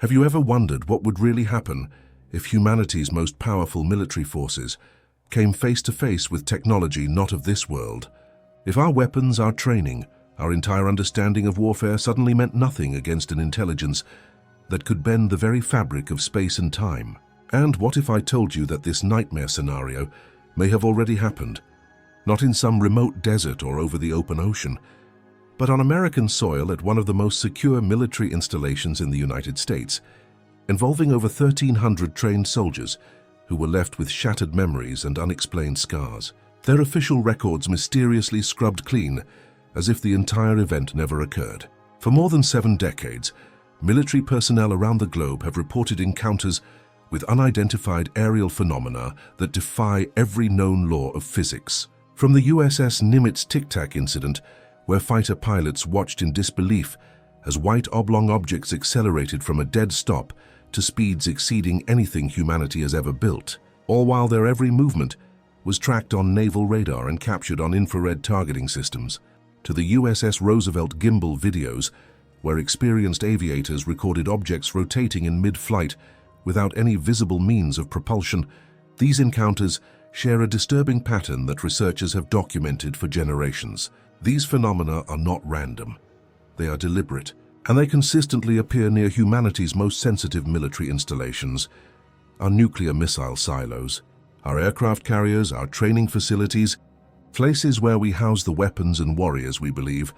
Have you ever wondered what would really happen if humanity's most powerful military forces came face to face with technology not of this world? If our weapons, our training, our entire understanding of warfare suddenly meant nothing against an intelligence that could bend the very fabric of space and time? And what if I told you that this nightmare scenario may have already happened, not in some remote desert or over the open ocean, but on American soil at one of the most secure military installations in the United States, involving over 1,300 trained soldiers who were left with shattered memories and unexplained scars, their official records mysteriously scrubbed clean as if the entire event never occurred. For more than 7 decades, military personnel around the globe have reported encounters with unidentified aerial phenomena that defy every known law of physics. From the USS Nimitz Tic Tac incident, where fighter pilots watched in disbelief as white oblong objects accelerated from a dead stop to speeds exceeding anything humanity has ever built, all while their every movement was tracked on naval radar and captured on infrared targeting systems, to the USS Roosevelt gimbal videos, where experienced aviators recorded objects rotating in mid-flight without any visible means of propulsion. These encounters share a disturbing pattern that researchers have documented for generations. These phenomena are not random. They are deliberate, and they consistently appear near humanity's most sensitive military installations, our nuclear missile silos, our aircraft carriers, our training facilities, places where we house the weapons and warriors we believe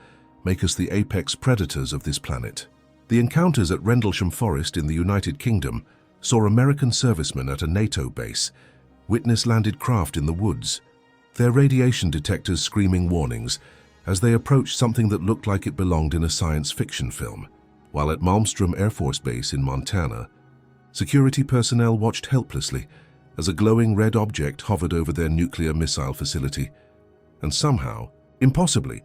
make us the apex predators of this planet. The encounters at Rendlesham Forest in the United Kingdom saw American servicemen at a NATO base witness landed craft in the woods, their radiation detectors screaming warnings as they approached something that looked like it belonged in a science fiction film. While at Malmstrom Air Force Base in Montana, security personnel watched helplessly as a glowing red object hovered over their nuclear missile facility and somehow, impossibly,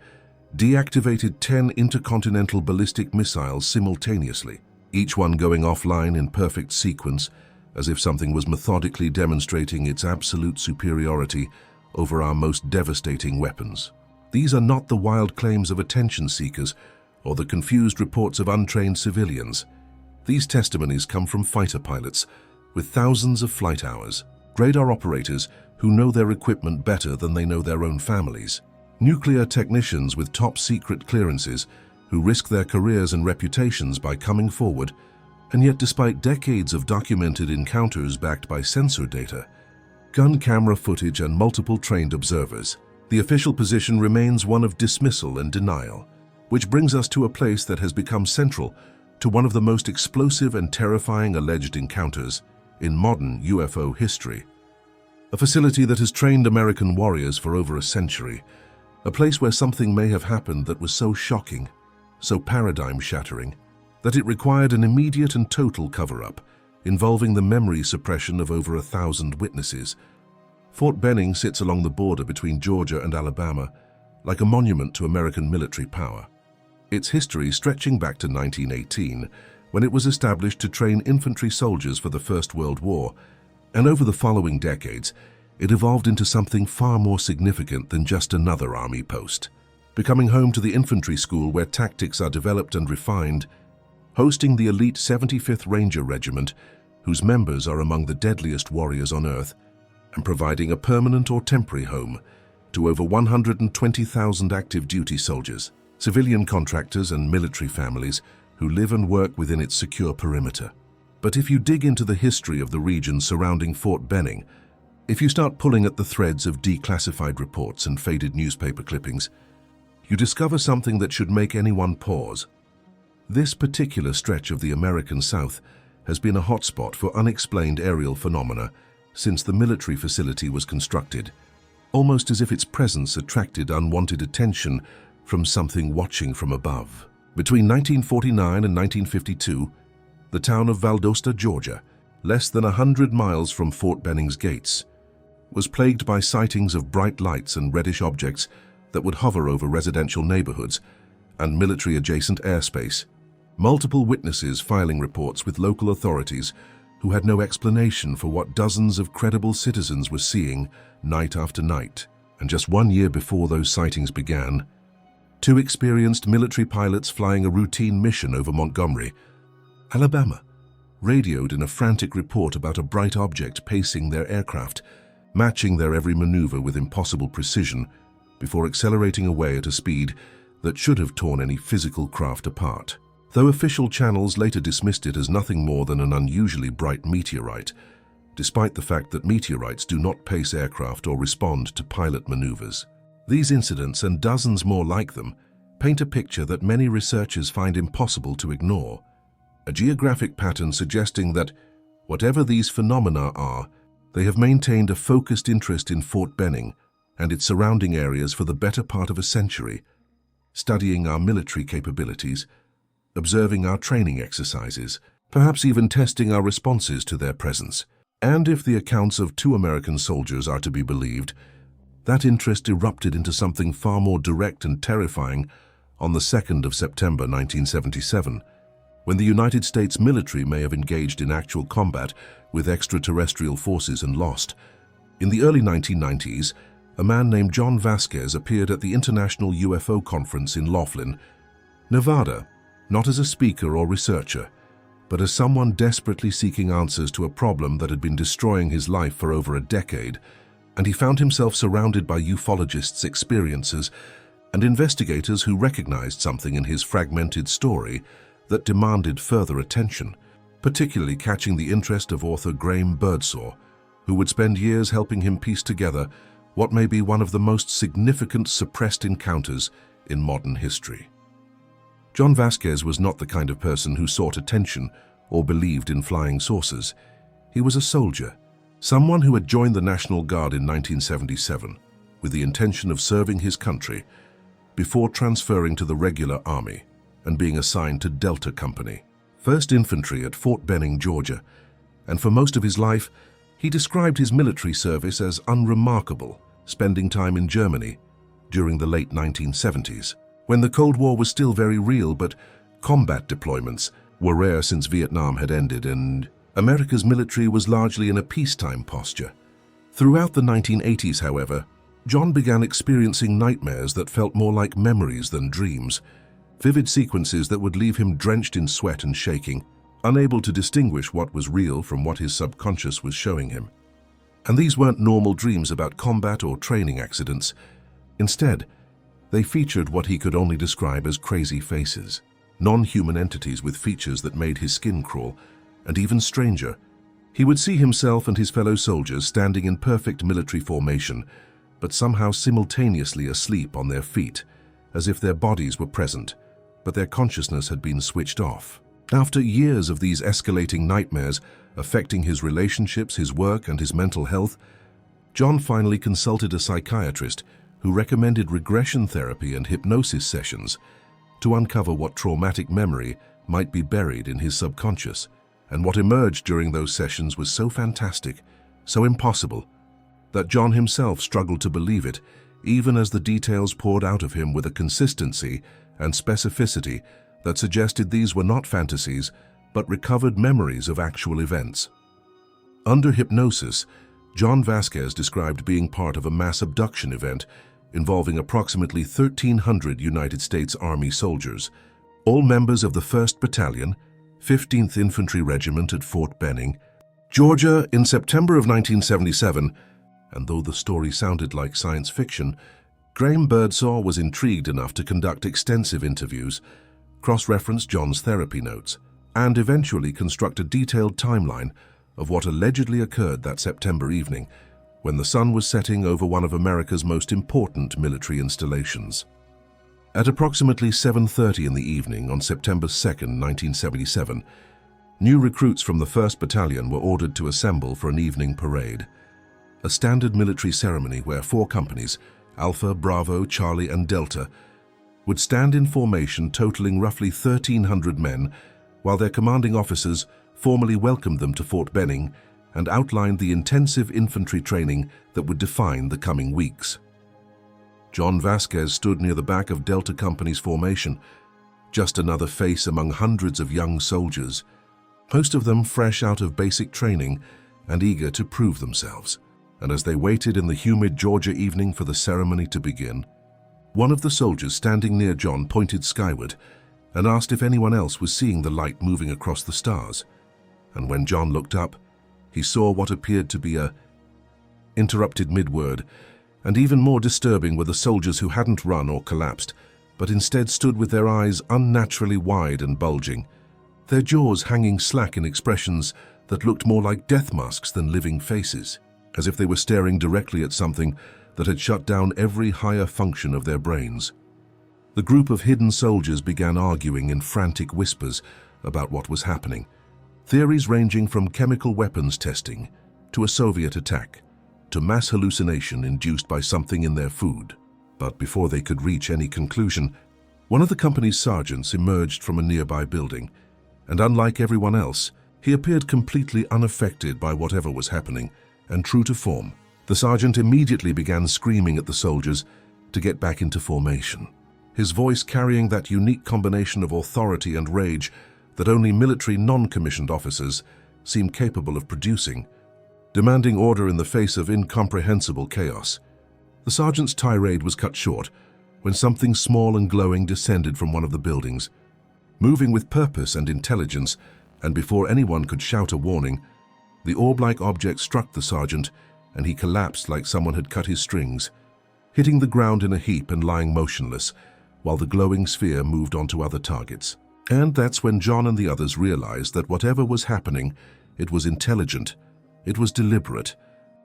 deactivated 10 intercontinental ballistic missiles simultaneously, each one going offline in perfect sequence as if something was methodically demonstrating its absolute superiority over our most devastating weapons. These are not the wild claims of attention seekers or the confused reports of untrained civilians. These testimonies come from fighter pilots with thousands of flight hours, radar operators who know their equipment better than they know their own families, nuclear technicians with top-secret clearances who risk their careers and reputations by coming forward, and yet despite decades of documented encounters backed by sensor data, gun camera footage and multiple trained observers, the official position remains one of dismissal and denial, which brings us to a place that has become central to one of the most explosive and terrifying alleged encounters in modern UFO history. A facility that has trained American warriors for over a century, a place where something may have happened that was so shocking, so paradigm-shattering, that it required an immediate and total cover-up, involving the memory suppression of over 1,000 witnesses. Fort Benning sits along the border between Georgia and Alabama, like a monument to American military power. Its history stretching back to 1918, when it was established to train infantry soldiers for the First World War, and over the following decades, it evolved into something far more significant than just another army post, becoming home to the infantry school where tactics are developed and refined, hosting the elite 75th Ranger Regiment, whose members are among the deadliest warriors on Earth, and providing a permanent or temporary home to over 120,000 active duty soldiers, civilian contractors and military families who live and work within its secure perimeter. But if you dig into the history of the region surrounding Fort Benning, if you start pulling at the threads of declassified reports and faded newspaper clippings, you discover something that should make anyone pause. This particular stretch of the American South has been a hotspot for unexplained aerial phenomena since the military facility was constructed, almost as if its presence attracted unwanted attention from something watching from above. Between 1949 and 1952, the town of Valdosta, Georgia, less than 100 miles from Fort Benning's gates, was plagued by sightings of bright lights and reddish objects that would hover over residential neighborhoods and military-adjacent airspace. Multiple witnesses filing reports with local authorities who had no explanation for what dozens of credible citizens were seeing night after night. And just 1 year before those sightings began, 2 experienced military pilots flying a routine mission over Montgomery, Alabama, radioed in a frantic report about a bright object pacing their aircraft, matching their every maneuver with impossible precision before accelerating away at a speed that should have torn any physical craft apart. Though official channels later dismissed it as nothing more than an unusually bright meteorite, despite the fact that meteorites do not pace aircraft or respond to pilot maneuvers. These incidents, and dozens more like them, paint a picture that many researchers find impossible to ignore. A geographic pattern suggesting that, whatever these phenomena are, they have maintained a focused interest in Fort Benning and its surrounding areas for the better part of a century, studying our military capabilities, observing our training exercises, perhaps even testing our responses to their presence. And if the accounts of 2 American soldiers are to be believed, that interest erupted into something far more direct and terrifying on the 2nd of September 1977, when the United States military may have engaged in actual combat with extraterrestrial forces and lost. In the early 1990s, a man named John Vasquez appeared at the International UFO Conference in Laughlin, Nevada, not as a speaker or researcher, but as someone desperately seeking answers to a problem that had been destroying his life for over a decade, and he found himself surrounded by ufologists, experiencers, and investigators who recognized something in his fragmented story that demanded further attention, particularly catching the interest of author Graham Birdsall, who would spend years helping him piece together what may be one of the most significant suppressed encounters in modern history. John Vasquez was not the kind of person who sought attention or believed in flying saucers. He was a soldier, someone who had joined the National Guard in 1977 with the intention of serving his country before transferring to the regular army and being assigned to Delta Company, 1st Infantry at Fort Benning, Georgia, and for most of his life, he described his military service as unremarkable, spending time in Germany during the late 1970s, when the Cold War was still very real, but combat deployments were rare since Vietnam had ended and America's military was largely in a peacetime posture. Throughout the 1980s, however, John began experiencing nightmares that felt more like memories than dreams, vivid sequences that would leave him drenched in sweat and shaking, unable to distinguish what was real from what his subconscious was showing him. And these weren't normal dreams about combat or training accidents. Instead, they featured what he could only describe as crazy faces, non-human entities with features that made his skin crawl, and even stranger, he would see himself and his fellow soldiers standing in perfect military formation, but somehow simultaneously asleep on their feet, as if their bodies were present, but their consciousness had been switched off. After years of these escalating nightmares affecting his relationships, his work, and his mental health, John finally consulted a psychiatrist who recommended regression therapy and hypnosis sessions to uncover what traumatic memory might be buried in his subconscious. And what emerged during those sessions was so fantastic, so impossible, that John himself struggled to believe it, even as the details poured out of him with a consistency and specificity that suggested these were not fantasies, but recovered memories of actual events. Under hypnosis, John Vasquez described being part of a mass abduction event involving approximately 1,300 United States Army soldiers, all members of the 1st Battalion, 15th Infantry Regiment at Fort Benning, Georgia, in September of 1977, and though the story sounded like science fiction, Graham Birdsall was intrigued enough to conduct extensive interviews, cross-reference John's therapy notes, and eventually construct a detailed timeline of what allegedly occurred that September evening when the sun was setting over one of America's most important military installations. At approximately 7:30 in the evening on September 2nd, 1977, new recruits from the 1st Battalion were ordered to assemble for an evening parade, a standard military ceremony where 4 companies, Alpha, Bravo, Charlie, and Delta, would stand in formation totaling roughly 1,300 men, while their commanding officers formally welcomed them to Fort Benning and outlined the intensive infantry training that would define the coming weeks. John Vasquez stood near the back of Delta Company's formation, just another face among hundreds of young soldiers, most of them fresh out of basic training and eager to prove themselves. And as they waited in the humid Georgia evening for the ceremony to begin, one of the soldiers standing near John pointed skyward and asked if anyone else was seeing the light moving across the stars. and when John looked up, he saw what appeared to be a interrupted mid-word, and even more disturbing were the soldiers who hadn't run or collapsed, but instead stood with their eyes unnaturally wide and bulging, their jaws hanging slack in expressions that looked more like death masks than living faces, as if they were staring directly at something that had shut down every higher function of their brains. The group of hidden soldiers began arguing in frantic whispers about what was happening, theories ranging from chemical weapons testing to a Soviet attack to mass hallucination induced by something in their food. But before they could reach any conclusion, one of the company's sergeants emerged from a nearby building, and unlike everyone else, he appeared completely unaffected by whatever was happening, and true to form. The sergeant immediately began screaming at the soldiers to get back into formation, his voice carrying that unique combination of authority and rage that only military non-commissioned officers seem capable of producing, demanding order in the face of incomprehensible chaos. The sergeant's tirade was cut short when something small and glowing descended from one of the buildings, moving with purpose and intelligence, and before anyone could shout a warning, the orb-like object struck the sergeant and he collapsed like someone had cut his strings, hitting the ground in a heap and lying motionless, while the glowing sphere moved on to other targets. And that's when John and the others realized that whatever was happening, it was intelligent, it was deliberate,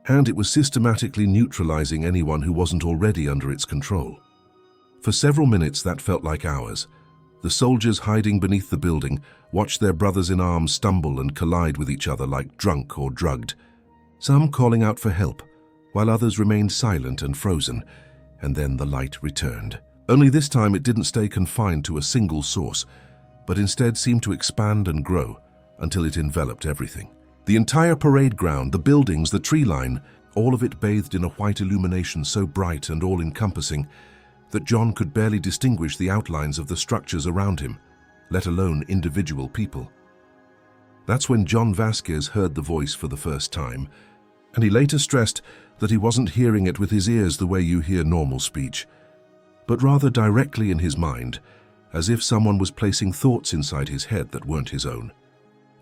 and it was systematically neutralizing anyone who wasn't already under its control. For several minutes that felt like hours. The soldiers hiding beneath the building watched their brothers in arms stumble and collide with each other like drunk or drugged, some calling out for help, while others remained silent and frozen, and then the light returned. Only this time it didn't stay confined to a single source, but instead seemed to expand and grow until it enveloped everything. The entire parade ground, the buildings, the tree line, all of it bathed in a white illumination so bright and all-encompassing that John could barely distinguish the outlines of the structures around him, let alone individual people. That's when John Vasquez heard the voice for the first time, and he later stressed that he wasn't hearing it with his ears the way you hear normal speech, but rather directly in his mind, as if someone was placing thoughts inside his head that weren't his own.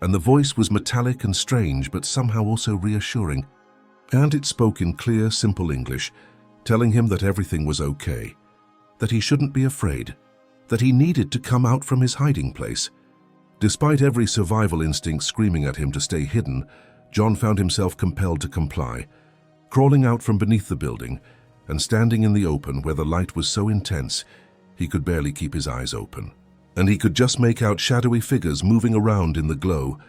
And the voice was metallic and strange, but somehow also reassuring. And it spoke in clear, simple English, telling him that everything was okay, that he shouldn't be afraid, that he needed to come out from his hiding place. Despite every survival instinct screaming at him to stay hidden, John found himself compelled to comply, crawling out from beneath the building and standing in the open where the light was so intense he could barely keep his eyes open. And he could just make out shadowy figures moving around in the glow,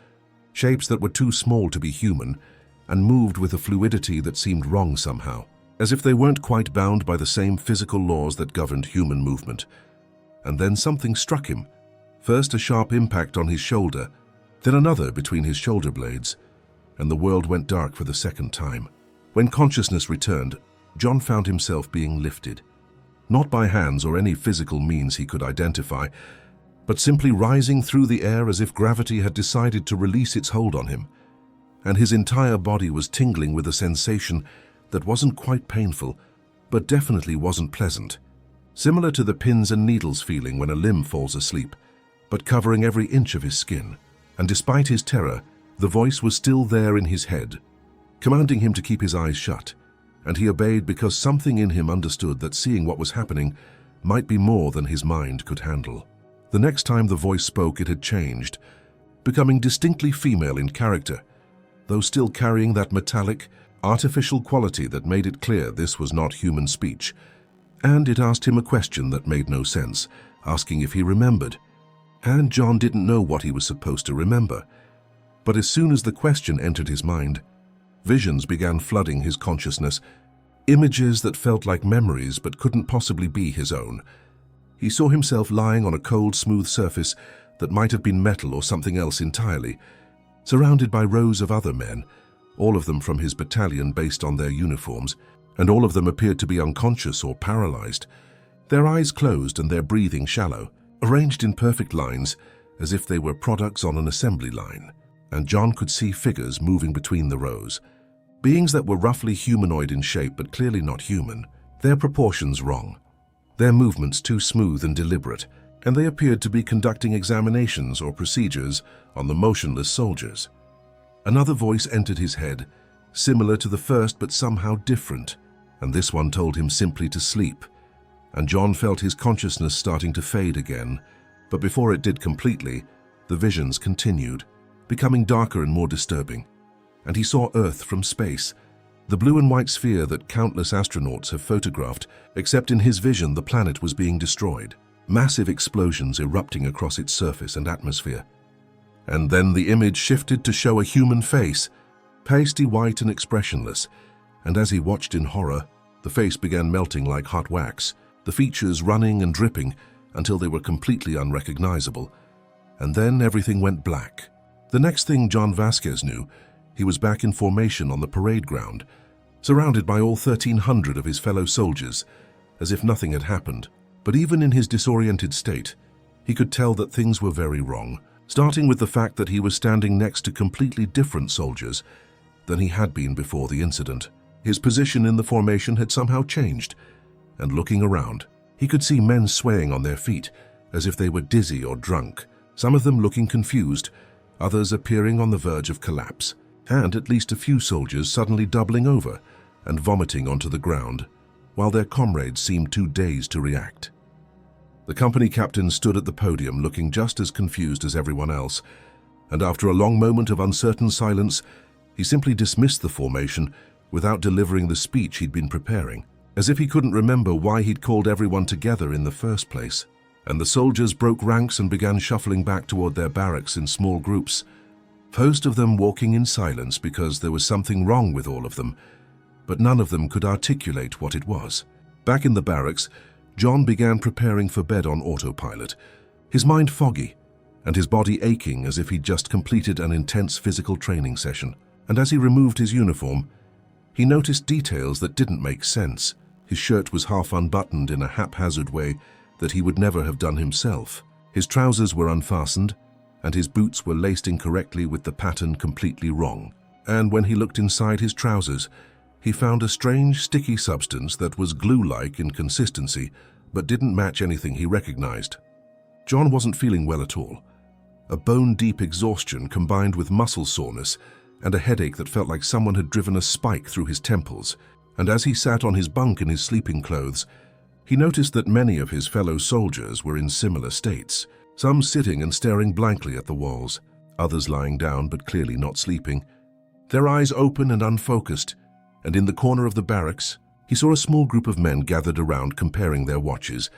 shapes that were too small to be human, and moved with a fluidity that seemed wrong somehow, as if they weren't quite bound by the same physical laws that governed human movement. And then something struck him, first a sharp impact on his shoulder, then another between his shoulder blades, and the world went dark for the second time. When consciousness returned, John found himself being lifted, not by hands or any physical means he could identify, but simply rising through the air as if gravity had decided to release its hold on him, and his entire body was tingling with a sensation that wasn't quite painful, but definitely wasn't pleasant, similar to the pins and needles feeling when a limb falls asleep, but covering every inch of his skin. And despite his terror, the voice was still there in his head, commanding him to keep his eyes shut, and he obeyed because something in him understood that seeing what was happening might be more than his mind could handle. The next time the voice spoke, it had changed, becoming distinctly female in character, though still carrying that metallic, artificial quality that made it clear this was not human speech. And it asked him a question that made no sense, asking if he remembered. And John didn't know what he was supposed to remember. But as soon as the question entered his mind, visions began flooding his consciousness, images that felt like memories but couldn't possibly be his own. He saw himself lying on a cold, smooth surface that might have been metal or something else entirely, surrounded by rows of other men, all of them from his battalion based on their uniforms, and all of them appeared to be unconscious or paralyzed, their eyes closed and their breathing shallow, arranged in perfect lines as if they were products on an assembly line. And John could see figures moving between the rows, beings that were roughly humanoid in shape but clearly not human, their proportions wrong, their movements too smooth and deliberate, and they appeared to be conducting examinations or procedures on the motionless soldiers. Another voice entered his head, similar to the first but somehow different, and this one told him simply to sleep. And John felt his consciousness starting to fade again, but before it did completely, the visions continued, becoming darker and more disturbing. And he saw Earth from space, the blue and white sphere that countless astronauts have photographed, except in his vision the planet was being destroyed, massive explosions erupting across its surface and atmosphere. And then the image shifted to show a human face, pasty white and expressionless, and as he watched in horror, the face began melting like hot wax, the features running and dripping until they were completely unrecognizable. And then everything went black. The next thing John Vasquez knew, he was back in formation on the parade ground, surrounded by all 1,300 of his fellow soldiers, as if nothing had happened. But even in his disoriented state, he could tell that things were very wrong, starting with the fact that he was standing next to completely different soldiers than he had been before the incident. His position in the formation had somehow changed, and looking around, he could see men swaying on their feet as if they were dizzy or drunk, some of them looking confused, others appearing on the verge of collapse, and at least a few soldiers suddenly doubling over and vomiting onto the ground, while their comrades seemed too dazed to react. The company captain stood at the podium looking just as confused as everyone else, and after a long moment of uncertain silence, he simply dismissed the formation without delivering the speech he'd been preparing, as if he couldn't remember why he'd called everyone together in the first place. And the soldiers broke ranks and began shuffling back toward their barracks in small groups, most of them walking in silence because there was something wrong with all of them, but none of them could articulate what it was. Back in the barracks, John began preparing for bed on autopilot, his mind foggy and his body aching as if he'd just completed an intense physical training session. And as he removed his uniform, he noticed details that didn't make sense. His shirt was half unbuttoned in a haphazard way that he would never have done himself. His trousers were unfastened, and his boots were laced incorrectly with the pattern completely wrong. And when he looked inside his trousers, he found a strange, sticky substance that was glue-like in consistency, but didn't match anything he recognized. John wasn't feeling well at all. A bone-deep exhaustion combined with muscle soreness and a headache that felt like someone had driven a spike through his temples. And as he sat on his bunk in his sleeping clothes, he noticed that many of his fellow soldiers were in similar states, some sitting and staring blankly at the walls, others lying down but clearly not sleeping, their eyes open and unfocused. And in the corner of the barracks, he saw a small group of men gathered around comparing their watches,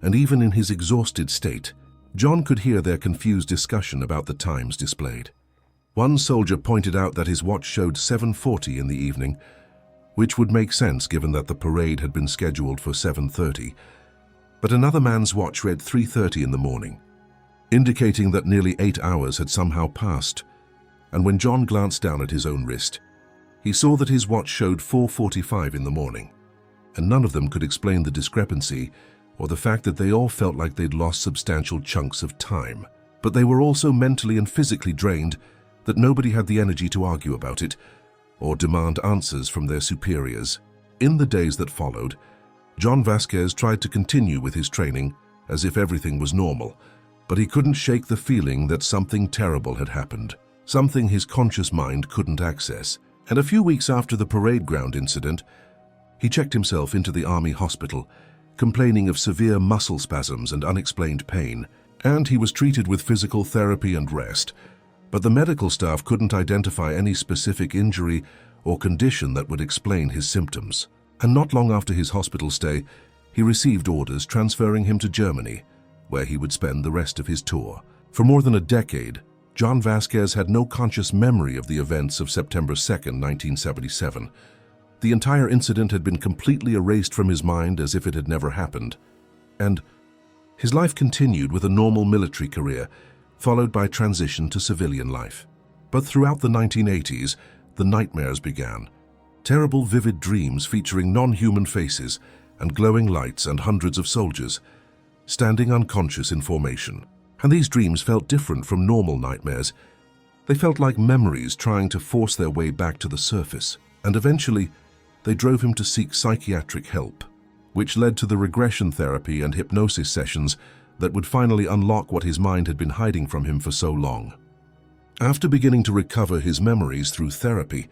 and even in his exhausted state, John could hear their confused discussion about the times displayed. One soldier pointed out that his watch showed 7:40 in the evening, which would make sense given that the parade had been scheduled for 7:30, but another man's watch read 3:30 in the morning, indicating that nearly 8 hours had somehow passed. And when John glanced down at his own wrist, he saw that his watch showed 4:45 in the morning, and none of them could explain the discrepancy or the fact that they all felt like they'd lost substantial chunks of time. But they were also mentally and physically drained that nobody had the energy to argue about it or demand answers from their superiors. In the days that followed, John Vasquez tried to continue with his training as if everything was normal, but he couldn't shake the feeling that something terrible had happened, something his conscious mind couldn't access. And a few weeks after the parade ground incident, he checked himself into the army hospital, complaining of severe muscle spasms and unexplained pain, and he was treated with physical therapy and rest, but the medical staff couldn't identify any specific injury or condition that would explain his symptoms. And not long after his hospital stay, he received orders transferring him to Germany, where he would spend the rest of his tour. For more than a decade, John Vasquez had no conscious memory of the events of September 2nd, 1977. The entire incident had been completely erased from his mind as if it had never happened. And his life continued with a normal military career, followed by transition to civilian life. But throughout the 1980s, the nightmares began. Terrible, vivid dreams featuring non-human faces and glowing lights and hundreds of soldiers, standing unconscious in formation. And these dreams felt different from normal nightmares. They felt like memories trying to force their way back to the surface. And eventually, they drove him to seek psychiatric help, which led to the regression therapy and hypnosis sessions that would finally unlock what his mind had been hiding from him for so long. After beginning to recover his memories through therapy,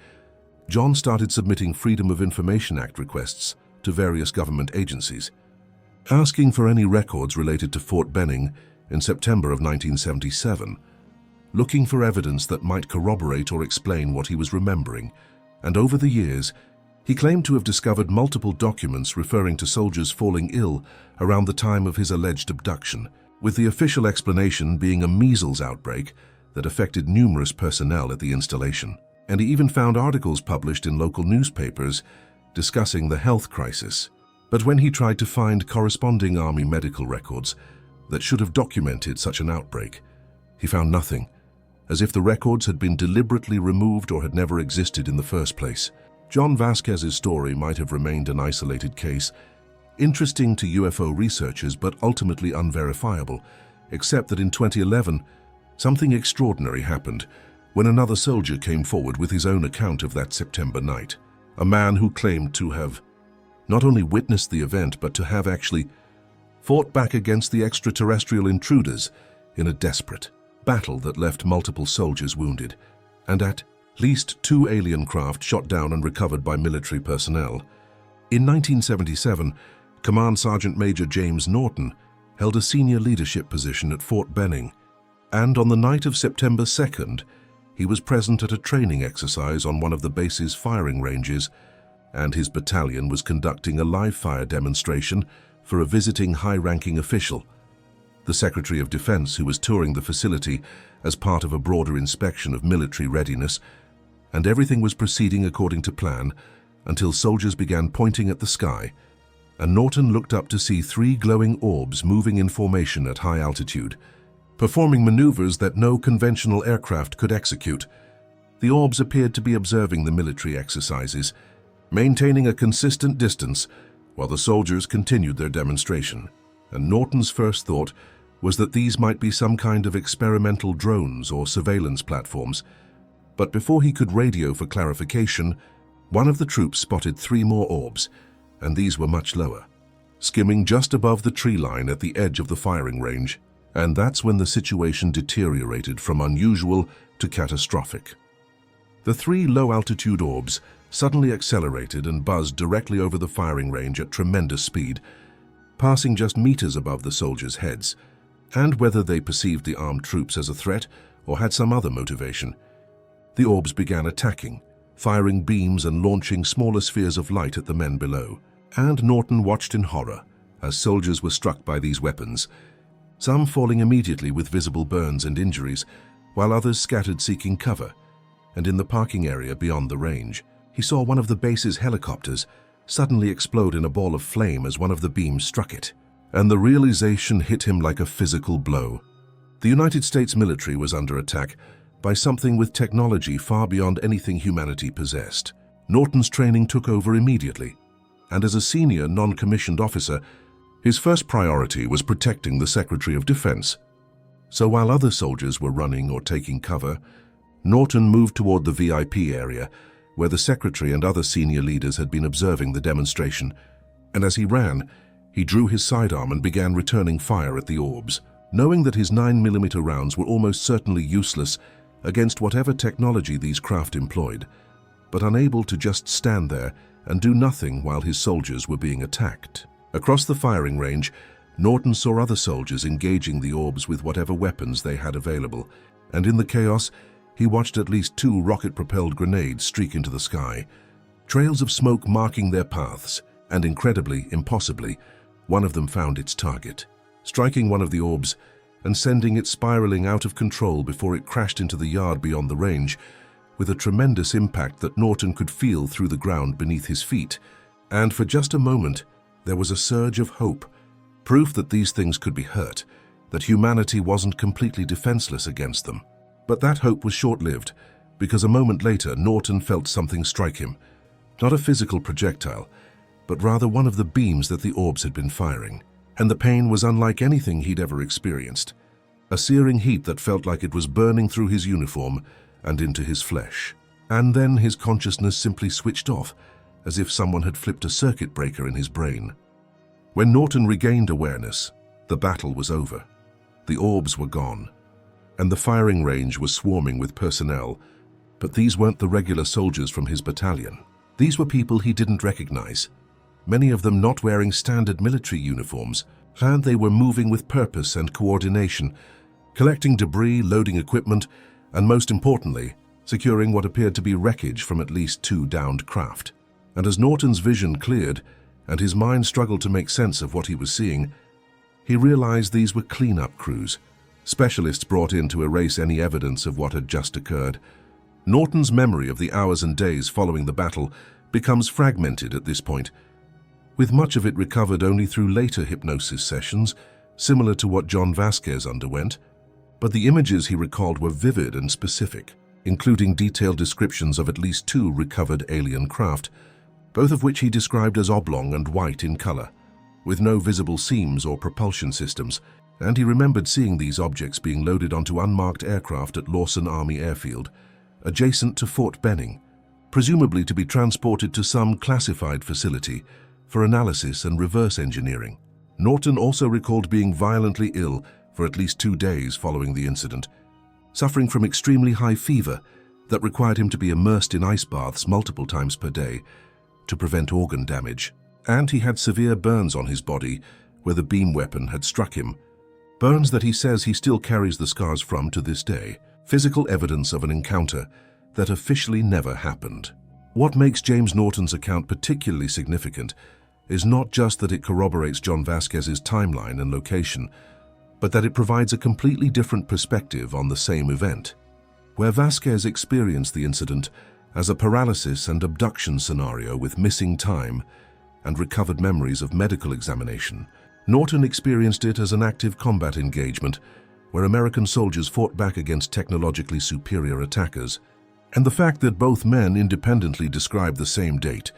John started submitting Freedom of Information Act requests to various government agencies, asking for any records related to Fort Benning in September of 1977, looking for evidence that might corroborate or explain what he was remembering. And over the years, he claimed to have discovered multiple documents referring to soldiers falling ill around the time of his alleged abduction, with the official explanation being a measles outbreak that affected numerous personnel at the installation. And he even found articles published in local newspapers discussing the health crisis. But when he tried to find corresponding Army medical records that should have documented such an outbreak, he found nothing, as if the records had been deliberately removed or had never existed in the first place. John Vasquez's story might have remained an isolated case, interesting to UFO researchers but ultimately unverifiable, except that in 2011, something extraordinary happened when another soldier came forward with his own account of that September night. A man who claimed to have not only witnessed the event, but to have actually fought back against the extraterrestrial intruders in a desperate battle that left multiple soldiers wounded, and at least 2 alien craft shot down and recovered by military personnel. In 1977, Command Sergeant Major James Norton held a senior leadership position at Fort Benning, and on the night of September 2nd, he was present at a training exercise on one of the base's firing ranges, and his battalion was conducting a live-fire demonstration for a visiting high-ranking official, the Secretary of Defense, who was touring the facility as part of a broader inspection of military readiness, and everything was proceeding according to plan until soldiers began pointing at the sky, and Norton looked up to see 3 glowing orbs moving in formation at high altitude, performing maneuvers that no conventional aircraft could execute. The orbs appeared to be observing the military exercises, maintaining a consistent distance while the soldiers continued their demonstration. And Norton's first thought was that these might be some kind of experimental drones or surveillance platforms. But before he could radio for clarification, one of the troops spotted 3 more orbs, and these were much lower, skimming just above the tree line at the edge of the firing range. And that's when the situation deteriorated from unusual to catastrophic. The 3 low-altitude orbs suddenly accelerated and buzzed directly over the firing range at tremendous speed, passing just meters above the soldiers' heads. And whether they perceived the armed troops as a threat or had some other motivation, the orbs began attacking, firing beams and launching smaller spheres of light at the men below. And Norton watched in horror as soldiers were struck by these weapons, some falling immediately with visible burns and injuries, while others scattered seeking cover. And in the parking area beyond the range, he saw one of the base's helicopters suddenly explode in a ball of flame as one of the beams struck it. And the realization hit him like a physical blow. The United States military was under attack by something with technology far beyond anything humanity possessed. Norton's training took over immediately, and as a senior non-commissioned officer, his first priority was protecting the Secretary of Defense. So while other soldiers were running or taking cover, Norton moved toward the VIP area, where the Secretary and other senior leaders had been observing the demonstration. And as he ran, he drew his sidearm and began returning fire at the orbs, knowing that his 9mm rounds were almost certainly useless against whatever technology these craft employed, but unable to just stand there and do nothing while his soldiers were being attacked. Across the firing range, Norton saw other soldiers engaging the orbs with whatever weapons they had available, and in the chaos, he watched at least 2 rocket-propelled grenades streak into the sky, trails of smoke marking their paths, and incredibly, impossibly, one of them found its target, striking one of the orbs and sending it spiraling out of control before it crashed into the yard beyond the range, with a tremendous impact that Norton could feel through the ground beneath his feet. And for just a moment, there was a surge of hope, proof that these things could be hurt, that humanity wasn't completely defenseless against them. But that hope was short-lived, because a moment later Norton felt something strike him. Not a physical projectile, but rather one of the beams that the orbs had been firing. And the pain was unlike anything he'd ever experienced. A searing heat that felt like it was burning through his uniform and into his flesh. And then his consciousness simply switched off, as if someone had flipped a circuit breaker in his brain. When Norton regained awareness, the battle was over. The orbs were gone, and the firing range was swarming with personnel. But these weren't the regular soldiers from his battalion. These were people he didn't recognize, many of them not wearing standard military uniforms, and they were moving with purpose and coordination, collecting debris, loading equipment, and most importantly, securing what appeared to be wreckage from at least 2 downed craft. And as Norton's vision cleared, and his mind struggled to make sense of what he was seeing, he realized these were cleanup crews, specialists brought in to erase any evidence of what had just occurred. Norton's memory of the hours and days following the battle becomes fragmented at this point, with much of it recovered only through later hypnosis sessions, similar to what John Vasquez underwent. But the images he recalled were vivid and specific, including detailed descriptions of at least 2 recovered alien craft, both of which he described as oblong and white in color, with no visible seams or propulsion systems, and he remembered seeing these objects being loaded onto unmarked aircraft at Lawson Army Airfield, adjacent to Fort Benning, presumably to be transported to some classified facility for analysis and reverse engineering. Norton also recalled being violently ill for at least 2 days following the incident, suffering from extremely high fever that required him to be immersed in ice baths multiple times per day to prevent organ damage. And he had severe burns on his body where the beam weapon had struck him, burns that he says he still carries the scars from to this day, physical evidence of an encounter that officially never happened. What makes James Norton's account particularly significant is not just that it corroborates John Vasquez's timeline and location, but that it provides a completely different perspective on the same event. Where Vasquez experienced the incident as a paralysis and abduction scenario with missing time and recovered memories of medical examination, Norton experienced it as an active combat engagement where American soldiers fought back against technologically superior attackers. And the fact that both men independently described the same date,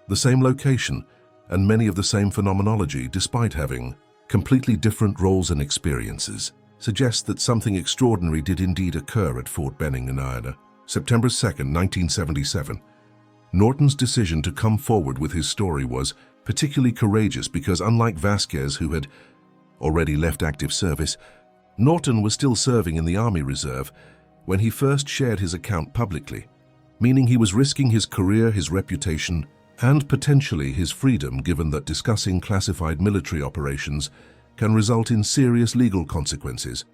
the same location, and many of the same phenomenology despite having completely different roles and experiences, suggests that something extraordinary did indeed occur at Fort Benning in Iowa. September 2nd, 1977. Norton's decision to come forward with his story was particularly courageous because, unlike Vasquez, who had already left active service, Norton was still serving in the Army Reserve when he first shared his account publicly, meaning he was risking his career, his reputation, and potentially his freedom, given that discussing classified military operations can result in serious legal consequences.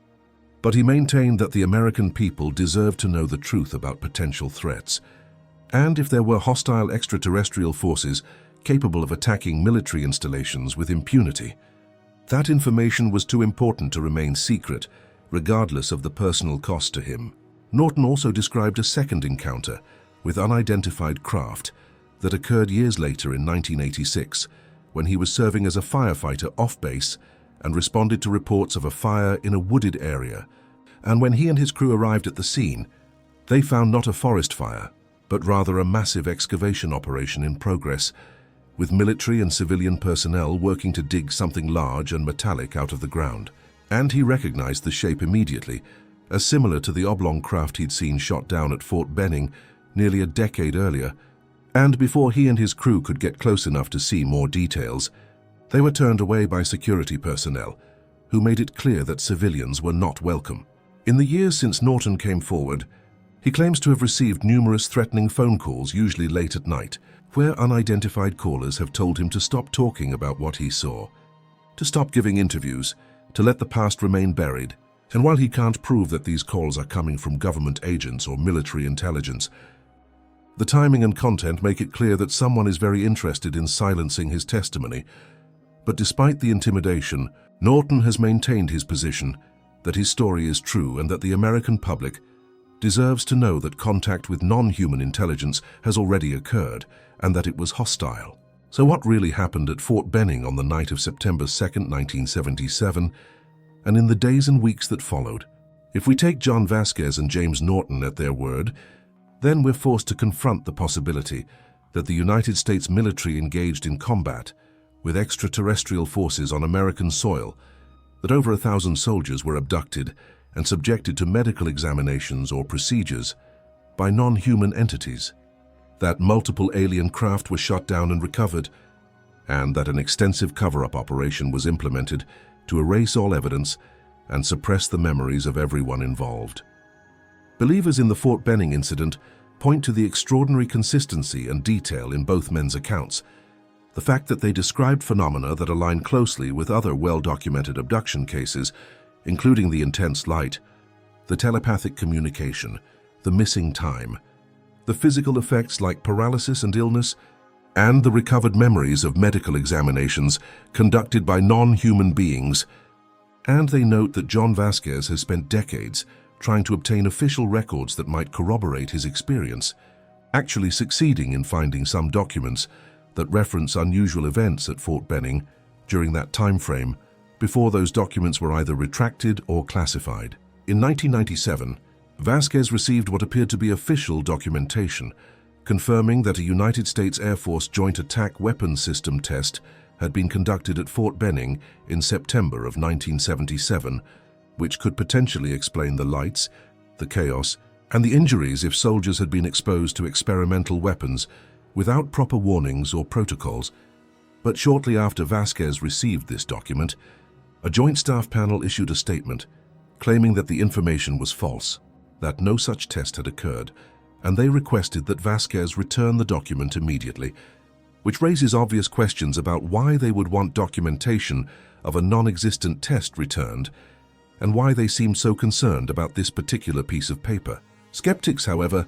But he maintained that the American people deserved to know the truth about potential threats, and if there were hostile extraterrestrial forces capable of attacking military installations with impunity. That information was too important to remain secret, regardless of the personal cost to him. Norton also described a second encounter with unidentified craft that occurred years later in 1986, when he was serving as a firefighter off-base and responded to reports of a fire in a wooded area. And when he and his crew arrived at the scene, they found not a forest fire, but rather a massive excavation operation in progress, with military and civilian personnel working to dig something large and metallic out of the ground. And he recognized the shape immediately, as similar to the oblong craft he'd seen shot down at Fort Benning nearly a decade earlier. And before he and his crew could get close enough to see more details, they were turned away by security personnel, who made it clear that civilians were not welcome. In the years since Norton came forward, he claims to have received numerous threatening phone calls, usually late at night, where unidentified callers have told him to stop talking about what he saw, to stop giving interviews, to let the past remain buried. And while he can't prove that these calls are coming from government agents or military intelligence, the timing and content make it clear that someone is very interested in silencing his testimony. But despite the intimidation, Norton has maintained his position that his story is true and that the American public deserves to know that contact with non-human intelligence has already occurred and that it was hostile. So what really happened at Fort Benning on the night of September 2nd, 1977, and in the days and weeks that followed? If we take John Vasquez and James Norton at their word, then we're forced to confront the possibility that the United States military engaged in combat with extraterrestrial forces on American soil, that over 1,000 soldiers were abducted and subjected to medical examinations or procedures by non-human entities, that multiple alien craft were shot down and recovered, and that an extensive cover-up operation was implemented to erase all evidence and suppress the memories of everyone involved. Believers in the Fort Benning incident point to the extraordinary consistency and detail in both men's accounts. The fact that they described phenomena that align closely with other well-documented abduction cases, including the intense light, the telepathic communication, the missing time, the physical effects like paralysis and illness, and the recovered memories of medical examinations conducted by non-human beings. And they note that John Vasquez has spent decades trying to obtain official records that might corroborate his experience, actually succeeding in finding some documents that reference unusual events at Fort Benning during that time frame, before those documents were either retracted or classified. In 1997, Vasquez received what appeared to be official documentation, confirming that a United States Air Force Joint Attack Weapons System test had been conducted at Fort Benning in September of 1977, which could potentially explain the lights, the chaos, and the injuries if soldiers had been exposed to experimental weapons without proper warnings or protocols. But shortly after Vasquez received this document, a Joint Staff panel issued a statement claiming that the information was false, that no such test had occurred, and they requested that Vasquez return the document immediately, which raises obvious questions about why they would want documentation of a non-existent test returned, and why they seemed so concerned about this particular piece of paper. Skeptics, however,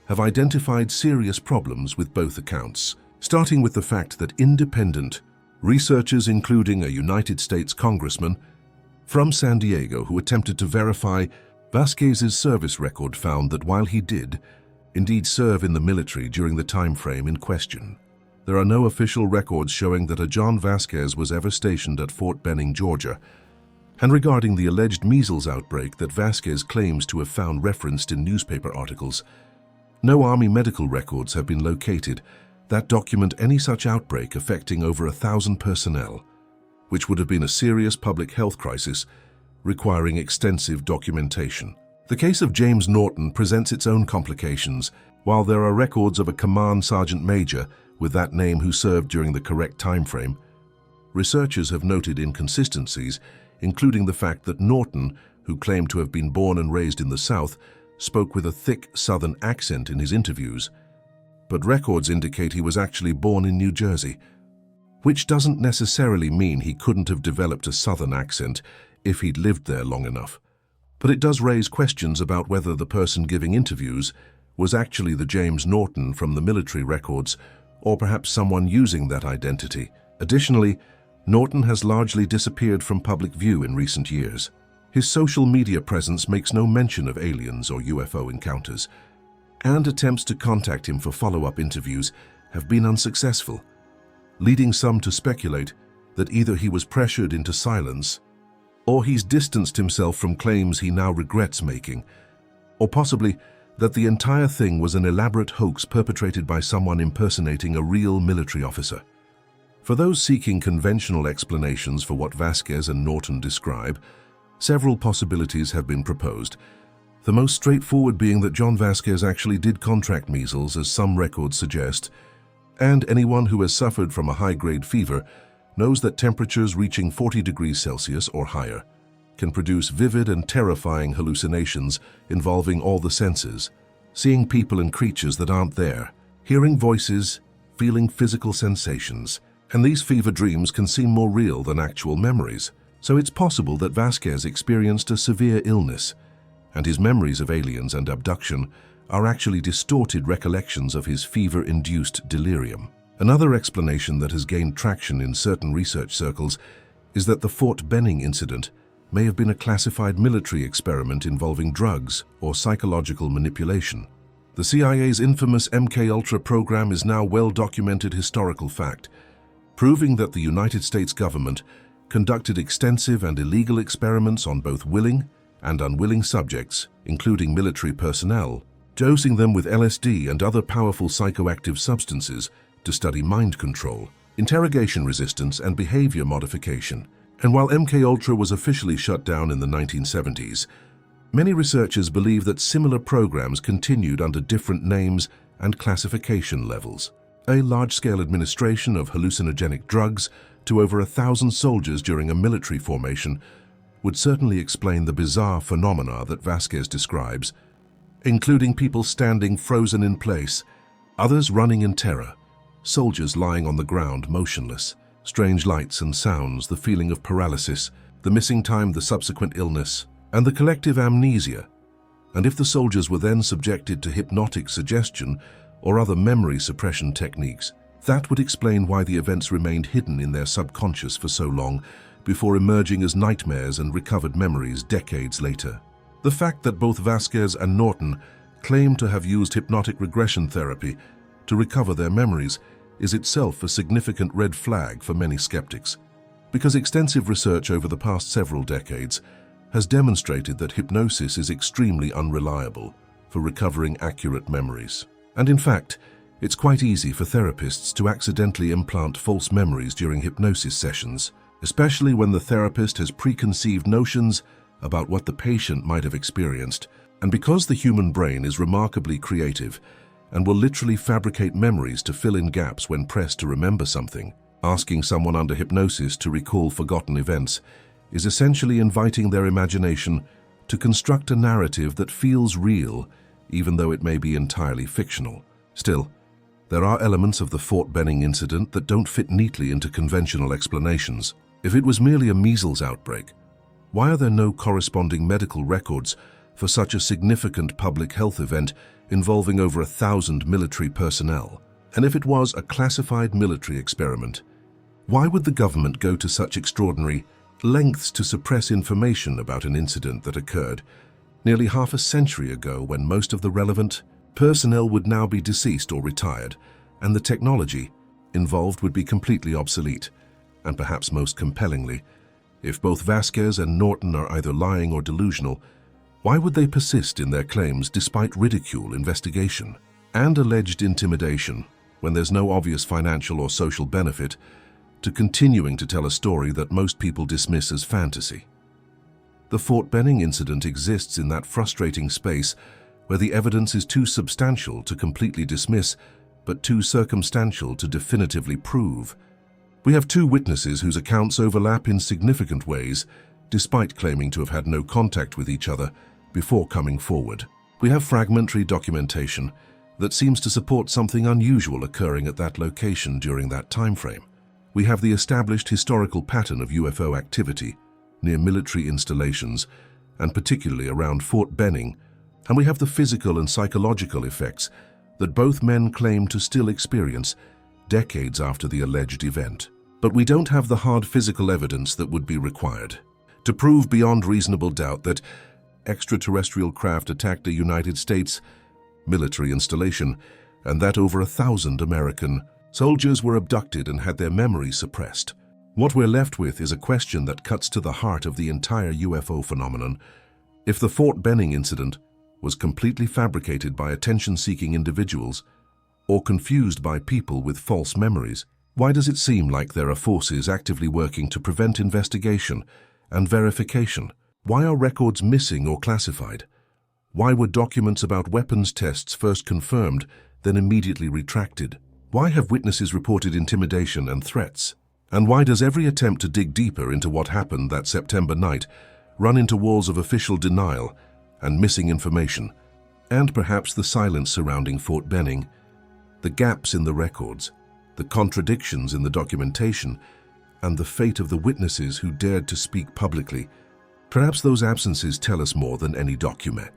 have identified serious problems with both accounts, starting with the fact that independent researchers, including a United States congressman from San Diego who attempted to verify Vasquez's service record, found that while he did indeed serve in the military during the time frame in question, there are no official records showing that a John Vasquez was ever stationed at Fort Benning, Georgia. And regarding the alleged measles outbreak that Vasquez claims to have found referenced in newspaper articles, no Army medical records have been located that document any such outbreak affecting over 1,000 personnel, which would have been a serious public health crisis requiring extensive documentation. The case of James Norton presents its own complications. While there are records of a command sergeant major with that name who served during the correct time frame, researchers have noted inconsistencies, including the fact that Norton, who claimed to have been born and raised in the South, spoke with a thick Southern accent in his interviews, but records indicate he was actually born in New Jersey, which doesn't necessarily mean he couldn't have developed a Southern accent if he'd lived there long enough. But it does raise questions about whether the person giving interviews was actually the James Norton from the military records, or perhaps someone using that identity. Additionally, Norton has largely disappeared from public view in recent years. His social media presence makes no mention of aliens or UFO encounters, and attempts to contact him for follow-up interviews have been unsuccessful, leading some to speculate that either he was pressured into silence, or he's distanced himself from claims he now regrets making, or possibly that the entire thing was an elaborate hoax perpetrated by someone impersonating a real military officer. For those seeking conventional explanations for what Vasquez and Norton describe, several possibilities have been proposed, the most straightforward being that John Vasquez actually did contract measles, as some records suggest, and anyone who has suffered from a high-grade fever knows that temperatures reaching 40 degrees Celsius or higher can produce vivid and terrifying hallucinations involving all the senses, seeing people and creatures that aren't there, hearing voices, feeling physical sensations, and these fever dreams can seem more real than actual memories. So it's possible that Vasquez experienced a severe illness, and his memories of aliens and abduction are actually distorted recollections of his fever-induced delirium. Another explanation that has gained traction in certain research circles is that the Fort Benning incident may have been a classified military experiment involving drugs or psychological manipulation. The CIA's infamous MKUltra program is now well-documented historical fact, proving that the United States government conducted extensive and illegal experiments on both willing and unwilling subjects, including military personnel, dosing them with LSD and other powerful psychoactive substances to study mind control, interrogation resistance, and behavior modification. And while MKUltra was officially shut down in the 1970s, many researchers believe that similar programs continued under different names and classification levels. A large-scale administration of hallucinogenic drugs to over 1,000 soldiers during a military formation would certainly explain the bizarre phenomena that Vasquez describes, including people standing frozen in place, others running in terror, soldiers lying on the ground motionless, strange lights and sounds, the feeling of paralysis, the missing time, the subsequent illness, and the collective amnesia. And if the soldiers were then subjected to hypnotic suggestion or other memory suppression techniques, that would explain why the events remained hidden in their subconscious for so long before emerging as nightmares and recovered memories decades later. The fact that both Vasquez and Norton claim to have used hypnotic regression therapy to recover their memories is itself a significant red flag for many skeptics, because extensive research over the past several decades has demonstrated that hypnosis is extremely unreliable for recovering accurate memories. And in fact, it's quite easy for therapists to accidentally implant false memories during hypnosis sessions, especially when the therapist has preconceived notions about what the patient might have experienced. And because the human brain is remarkably creative and will literally fabricate memories to fill in gaps when pressed to remember something, asking someone under hypnosis to recall forgotten events is essentially inviting their imagination to construct a narrative that feels real, even though it may be entirely fictional. Still, there are elements of the Fort Benning incident that don't fit neatly into conventional explanations. If it was merely a measles outbreak, why are there no corresponding medical records for such a significant public health event involving over 1,000 military personnel? And if it was a classified military experiment, why would the government go to such extraordinary lengths to suppress information about an incident that occurred nearly half a century ago, when most of the relevant personnel would now be deceased or retired, and the technology involved would be completely obsolete? And perhaps most compellingly, if both Vasquez and Norton are either lying or delusional, why would they persist in their claims despite ridicule, investigation, and alleged intimidation, when there's no obvious financial or social benefit to continuing to tell a story that most people dismiss as fantasy? The Fort Benning incident exists in that frustrating space where the evidence is too substantial to completely dismiss, but too circumstantial to definitively prove. We have two witnesses whose accounts overlap in significant ways, despite claiming to have had no contact with each other before coming forward. We have fragmentary documentation that seems to support something unusual occurring at that location during that time frame. We have the established historical pattern of UFO activity near military installations, and particularly around Fort Benning, and we have the physical and psychological effects that both men claim to still experience decades after the alleged event. But we don't have the hard physical evidence that would be required to prove beyond reasonable doubt that extraterrestrial craft attacked a United States military installation, and that over 1,000 American soldiers were abducted and had their memories suppressed. What we're left with is a question that cuts to the heart of the entire UFO phenomenon. If the Fort Benning incident was completely fabricated by attention-seeking individuals or confused by people with false memories, why does it seem like there are forces actively working to prevent investigation and verification? Why are records missing or classified? Why were documents about weapons tests first confirmed, then immediately retracted? Why have witnesses reported intimidation and threats? And why does every attempt to dig deeper into what happened that September night run into walls of official denial and missing information, and perhaps the silence surrounding Fort Benning, the gaps in the records, the contradictions in the documentation, and the fate of the witnesses who dared to speak publicly? Perhaps those absences tell us more than any document.